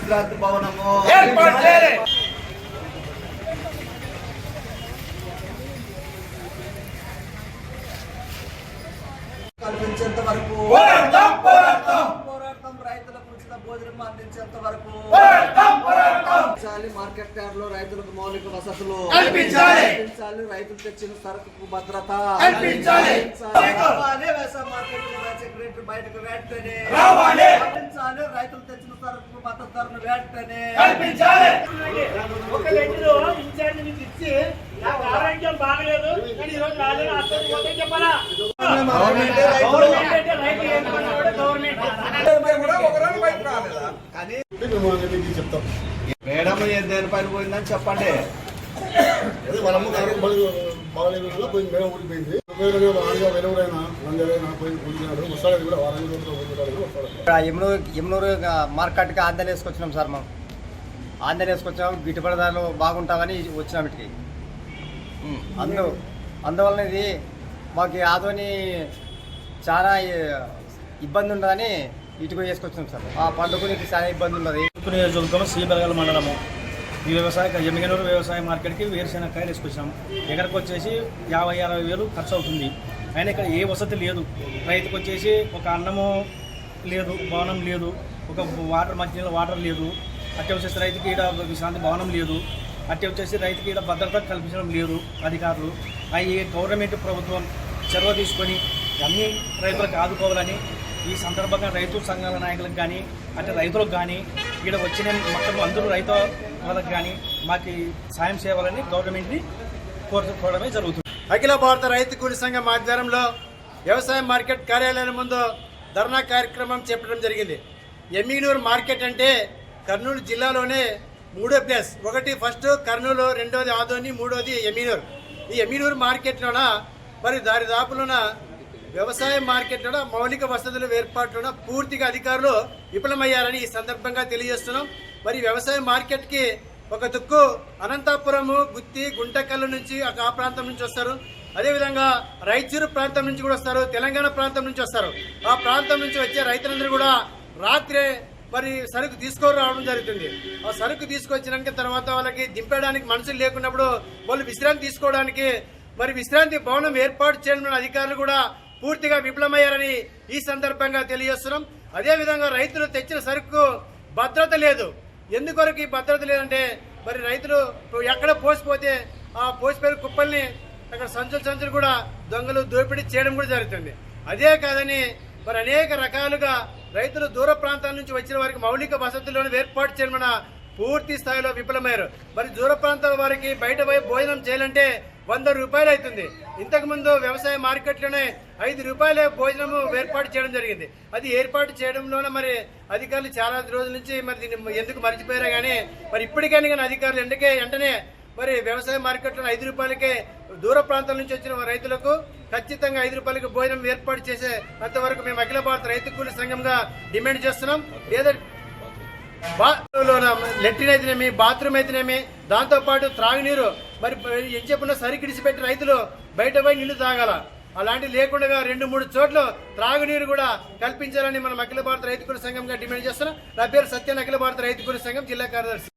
విశ్రాంతి భవనము కల్పించేంత వరకు పోరాటం రైతులకు ఉచిత భోజనం అందించేంత వరకు మార్కెట్ యార్డ్ లో రైతులకు మౌలిక వసతులు కల్పించాలి, రైతులు తెచ్చిన సరుకు భద్రత కల్పించాలి, వ్యవసాయ మార్కెట్ సెక్రటరీ బయటకు వెంటనే కల్పించాలి, రైతులు తెచ్చిన సరుకు మద్దతు ధరను వెంటనే కల్పించాలి. ఒక లెక్కలో ఇన్ఛార్జ్ మీకు ఇచ్చి నాకు ఆరోగ్యం బాగలేదు కానీ ఈరోజు రాలేదు అర్థం చెప్పాలా? మేడం దేని పైన పోయిందని చెప్పండి. ఎమ్నూరు మార్కెట్కి ఆందోళన వేసుకొచ్చినాం సార్. మనం ఆందోళన వేసుకొచ్చాము, గిట్టుబడి ధరలు బాగుంటామని వచ్చినాం ఇటుకి. అందువలన ఇది మాకు ఆదోని చాలా ఇబ్బంది ఉండదని ఇటుకు వేసుకొచ్చినాం సార్. ఆ పండుగకి చాలా ఇబ్బంది ఉన్నది. నియోజకవర్గం శ్రీబెరగల మండలము ఈ ఎమ్మిగనూరు వ్యవసాయ మార్కెట్కి వేరుశెనక్కాయలు వేసుకొచ్చాము. ఎకరకు వచ్చేసి 50-60 వేలు ఖర్చు అవుతుంది. అయినా ఇక్కడ ఏ వసతి లేదు. రైతుకు వచ్చేసి ఒక అన్నము లేదు, భవనం లేదు, ఒక మంచినీళ్ళ వాటర్ లేదు. అట్టే వచ్చేసి రైతుకి ఇక్కడ విశ్రాంతి భవనం లేదు. అట్టే వచ్చేసి రైతుకి ఇక్కడ భద్రత కల్పించడం లేదు అధికారులు. అవి గవర్నమెంట్ ప్రభుత్వం చొరవ తీసుకొని అన్ని రైతులకు ఆదుకోవాలని ఈ సందర్భంగా రైతు సంఘాల నాయకులకు కానీ అంటే రైతులకు కానీ ఇక్కడ వచ్చిన మొత్తం అందరూ రైతు వాళ్ళకి కానీ మాకు సాయం చేయాలని గవర్నమెంట్ని కోరడమే జరుగుతుంది. అఖిల భారత రైతు కూలి సంఘం ఆధ్వర్యంలో వ్యవసాయ మార్కెట్ కార్యాలయం ముందు ధర్నా కార్యక్రమం చేపట్టడం జరిగింది. ఎమ్మిగనూరు మార్కెట్ అంటే కర్నూలు జిల్లాలోనే 3వ ప్లేస్. ఒకటి ఫస్ట్ కర్నూలు, రెండోది ఆదోని, మూడోది ఎమ్మిగనూరు. ఈ ఎమ్మిగనూరు మార్కెట్లోన మరి దారిదాపులోన వ్యవసాయ మార్కెట్లో మౌలిక వసతుల ఏర్పాటులో పూర్తిగా అధికారులు విఫలమయ్యారని ఈ సందర్భంగా తెలియజేస్తున్నాం. మరి వ్యవసాయ మార్కెట్కి ఒక దుక్కు అనంతపురము, గుత్తి, గుంటకల్లు నుంచి ఆ ప్రాంతం నుంచి వస్తారు. అదేవిధంగా రాయచూరు ప్రాంతం నుంచి కూడా వస్తారు, తెలంగాణ ప్రాంతం నుంచి వస్తారు. ఆ ప్రాంతం నుంచి వచ్చే రైతులందరూ కూడా రాత్రే మరి సరుకు తీసుకురావడం జరుగుతుంది. ఆ సరుకు తీసుకొచ్చినాక తర్వాత వాళ్ళకి దింపడానికి మనుషులు లేకున్నప్పుడు వాళ్ళు విశ్రాంతి తీసుకోవడానికి మరి విశ్రాంతి భవనం ఏర్పాటు చేయడం అధికారులు కూడా పూర్తిగా విఫలమయ్యారని ఈ సందర్భంగా తెలియజేస్తున్నాం. అదేవిధంగా రైతులు తెచ్చిన సరుకు భద్రత లేదు. ఎందుకొరకు ఈ భద్రత లేదంటే మరి రైతులు ఎక్కడ పోసిపోతే ఆ పోసిపోయిన కుప్పల్ని అక్కడ సంచులు కూడా దొంగలు దోపిడీ చేయడం కూడా జరుగుతుంది. అదే కాదని మరి అనేక రకాలుగా రైతులు దూర ప్రాంతాల నుంచి వచ్చిన వారికి మౌలిక వసతులను ఏర్పాటు చేయడం పూర్తి స్థాయిలో విఫలమయ్యారు. మరి దూర ప్రాంతాల వారికి బయట పోయి భోజనం చేయాలంటే 100 రూపాయలు అవుతుంది. ఇంతకుముందు వ్యవసాయ మార్కెట్లోనే 5 రూపాయల భోజనము ఏర్పాటు చేయడం జరిగింది. అది ఏర్పాటు చేయడంలోనే మరి అధికారులు చాలా రోజుల నుంచి మరి దీన్ని ఎందుకు మర్చిపోయారో కానీ మరి ఇప్పటికైనా కానీ అధికారులు వెంటనే మరి వ్యవసాయ మార్కెట్లో 5 రూపాయలకే దూర ప్రాంతాల నుంచి వచ్చిన రైతులకు ఖచ్చితంగా 5 రూపాయలకి భోజనం ఏర్పాటు చేసే అంతవరకు మేము అఖిల భారత రైతు కూలీ సంఘంగా డిమాండ్ చేస్తున్నాం. లేదా లెట్రిన్ అయితేనేమి, బాత్రూమ్ అయితేనేమి, దాంతోపాటు త్రాగునీరు మరి ఏం చెప్పినా సరికిడిసిపెట్టి రైతులు బయట పోయి నీళ్లు తాగాల. అలాంటివి లేకుండా 2-3 చోట్ల త్రాగునీరు కూడా కల్పించాలని మనం అఖిల భారత రైతు కూలీ సంఘంగా డిమాండ్ చేస్తున్నాం. నా పేరు సత్యాన్, అఖిల భారత రైతు కూలీ సంఘం జిల్లా కార్యదర్శి.